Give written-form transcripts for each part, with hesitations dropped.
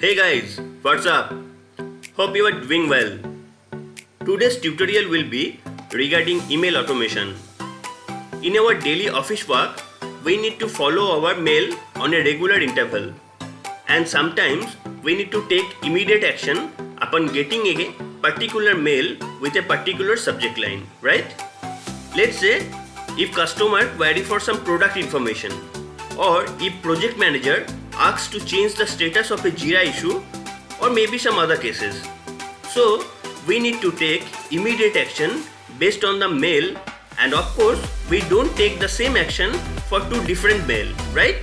Hey guys, what's up? Hope you are doing well. Today's tutorial will be regarding email automation. In our daily office work, we need to follow our mail on a regular interval. And sometimes we need to take immediate action upon getting a particular mail with a particular subject line, right? Let's say if customer query for some product information, or if project manager asks to change the status of a Jira issue, or maybe some other cases. So we need to take immediate action based on the mail, and of course we don't take the same action for two different mail, right?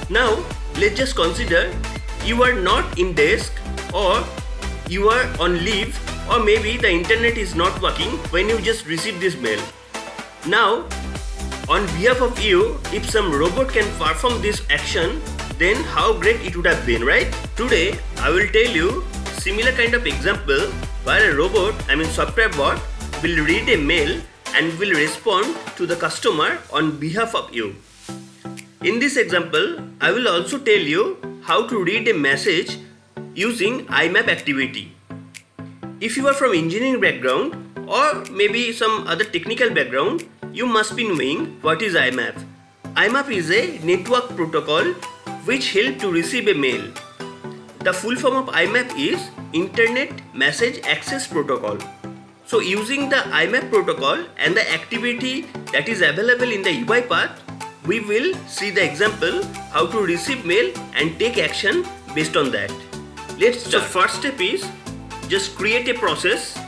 Now let's just consider you are not in desk, or you are on leave, or maybe the internet is not working when you just receive this mail. Now on behalf of you, if some robot can perform this action, then how great it would have been, right? Today I will tell you similar kind of example where a robot, software bot, will read a mail and will respond to the customer on behalf of you. In this example, I will also tell you how to read a message using IMAP activity. If you are from engineering background or maybe some other technical background, you must be knowing what is IMAP. IMAP is a network protocol which helps to receive a mail. The full form of IMAP is Internet Message Access Protocol. So using the IMAP protocol and the activity that is available in the UiPath, we will see the example how to receive mail and take action based on that. Let's start. So first step is just create a process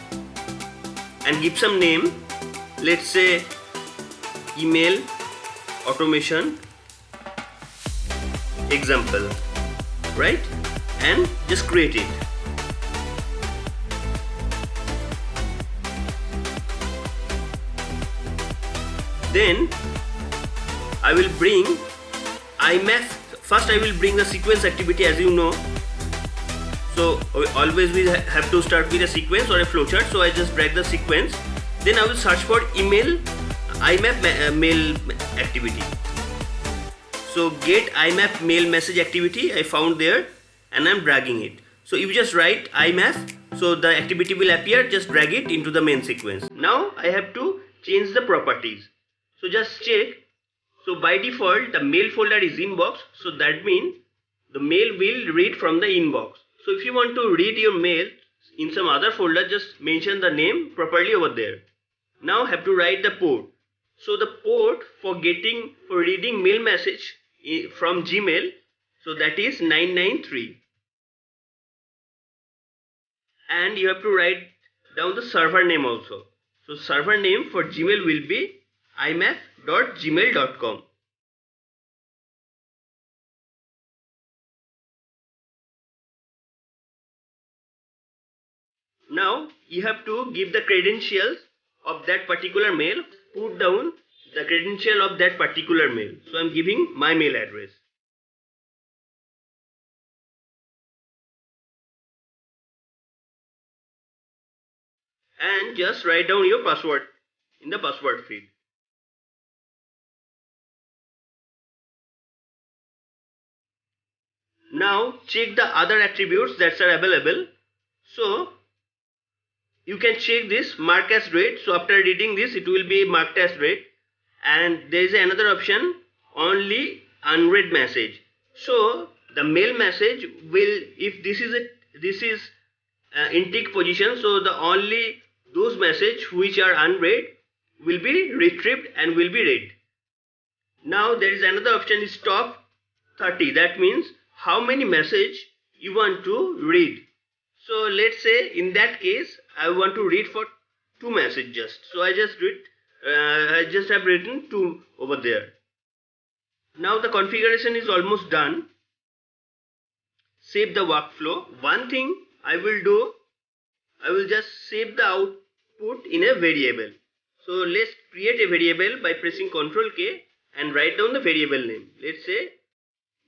and give some name. Let's say email automation example, right? And just create it. Then I will bring IMAP. First I will bring the sequence activity, as you know. So always we have to start with a sequence or a flowchart. So I just drag the sequence. Then I will search for IMAP mail activity. So get IMAP mail message activity I found there, and I'm dragging it. So if you just write IMAP, so the activity will appear, just drag it into the main sequence. Now I have to change the properties. So just check. So by default the mail folder is inbox, so that means the mail will read from the inbox. So if you want to read your mail in some other folder, just mention the name properly over there. Now have to write the port. So the port for reading mail message from Gmail, so that is 993. And you have to write down the server name also. So server name for Gmail will be imap.gmail.com. Now you have to give the credentials of that particular mail. Put down the credential of that particular mail. So I'm giving my mail address. And just write down your password in the password field. Now check the other attributes that are available. So you can check this mark as read. So after reading this, it will be marked as read. And there is another option, only unread message. So the mail message will, if this is in tick position, so the only those messages which are unread will be retrieved and will be read. Now there is another option, is stop 30. That means how many message you want to read. So let's say in that case I want to read for 2 messages just. So I just have written 2 over there. Now the configuration is almost done. Save the workflow. One thing I will do, I will just save the output in a variable. So let's create a variable by pressing Ctrl K and write down the variable name. Let's say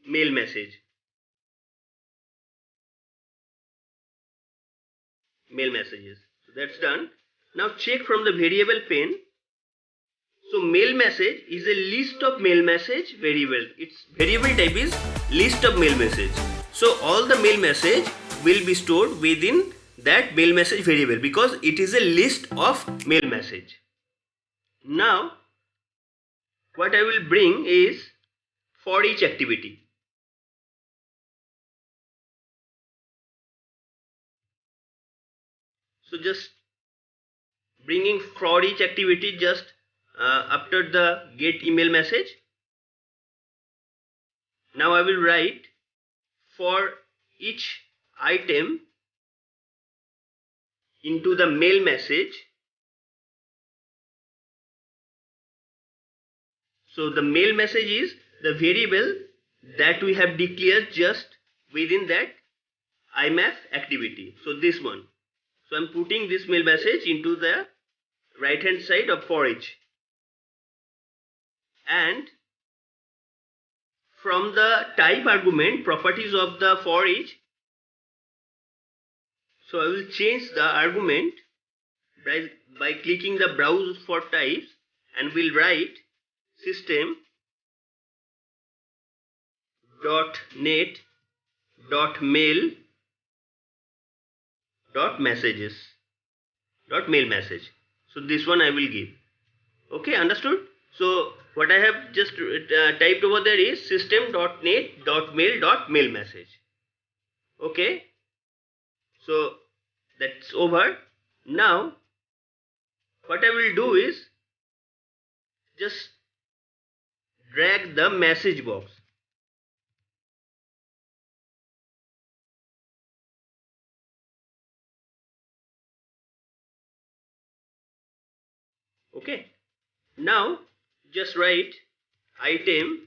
mail message. Mail messages. So that's done. Now check from the variable pane. So mail message is a list of mail message variable. Its variable type is list of mail message. So all the mail message will be stored within that mail message variable because it is a list of mail message. Now what I will bring is for each activity. So just bringing for each activity just after the get email message. Now I will write for each item into the mail message. So the mail message is the variable that we have declared just within that IMAP activity. So this one. So I'm putting this mail message into the right hand side of for each. And from the type argument properties of the for each, so I will change the argument by clicking the browse for types and will write system dot net dot mail dot messages dot mail message. So this one I will give. Okay, understood? So what I have just typed over there is system dot net dot mail message. Okay, so that's over. Now what I will do is just drag the message box. Okay, now just write item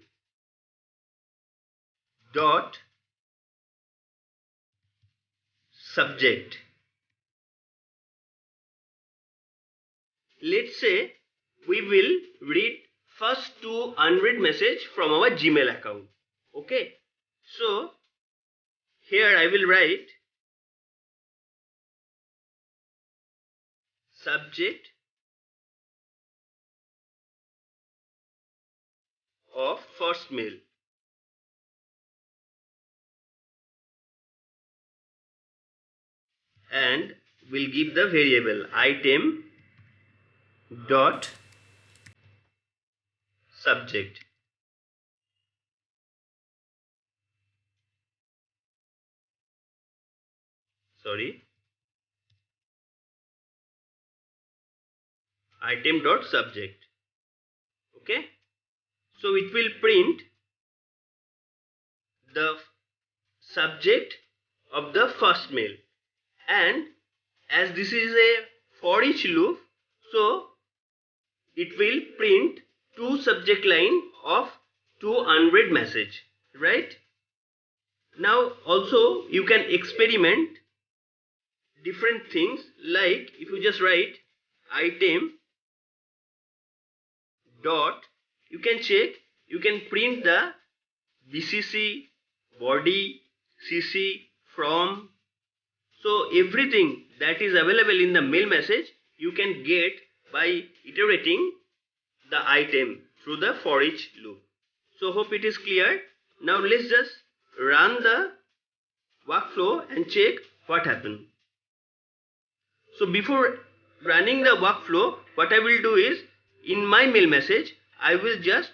dot subject. Let's say we will read first two unread message from our Gmail account. Okay, so here I will write subject of first mail. And we'll give the variable item dot subject. Sorry, item dot subject. Okay, so it will print the subject of the first mail, and as this is a for each loop, so it will print two subject line of two unread message, right? Now also you can experiment different things, like if you just write item dot, you can check, you can print the BCC, body, CC, from. So everything that is available in the mail message you can get by iterating the item through the for each loop. So hope it is clear. Now let's just run the workflow and check what happened. So before running the workflow, what I will do is, in my mail message I will just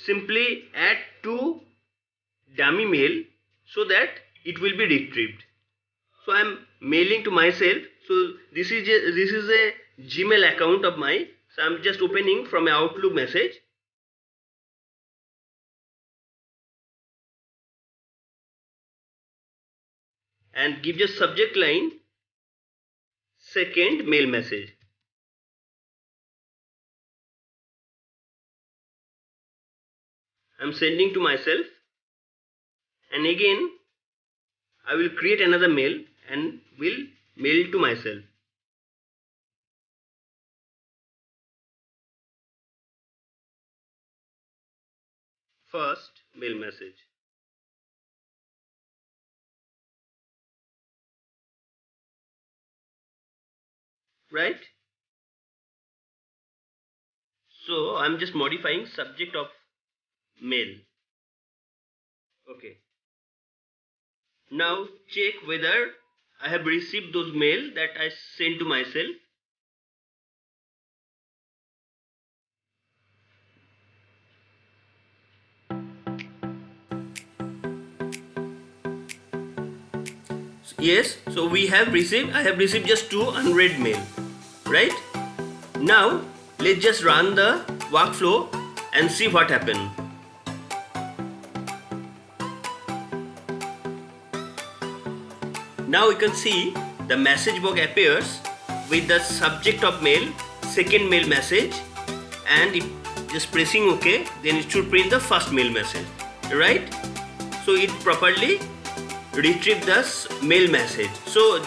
simply add two dummy mail so that it will be retrieved. So I am mailing to myself. So this is a Gmail account of mine. So I am just opening from an Outlook message. And give just subject line second mail message. I am sending to myself, and again I will create another mail and will mail to myself. First mail message. Right? So I'm just modifying subject of mail. Okay. Now check whether I have received those mail that I sent to myself. Yes, so I have received just 2 unread mail, right? Now let's just run the workflow and see what happened. Now you can see the message box appears with the subject of mail, second mail message, and if just pressing OK, then it should print the first mail message, right? So it properly retrieve the mail message. So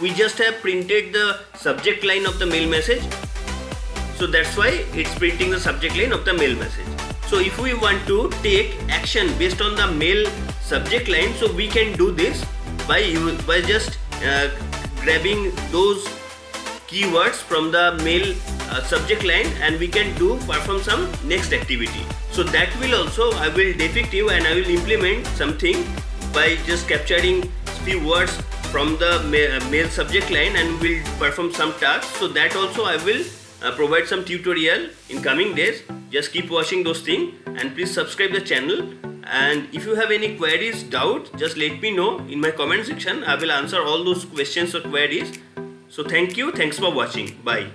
we just have printed the subject line of the mail message, so that's why it's printing the subject line of the mail message. So if we want to take action based on the mail subject line, so we can do this by just grabbing those keywords from the mail subject line, and we can perform some next activity. So that will also I will depict you, and I will implement something by just capturing few words from the mail subject line, and will perform some tasks. So that also I will provide some tutorial in coming days. Just keep watching those things, and please subscribe the channel. And if you have any queries, doubt, just let me know in my comment section. I will answer all those questions or queries. So thank you. Thanks for watching. Bye.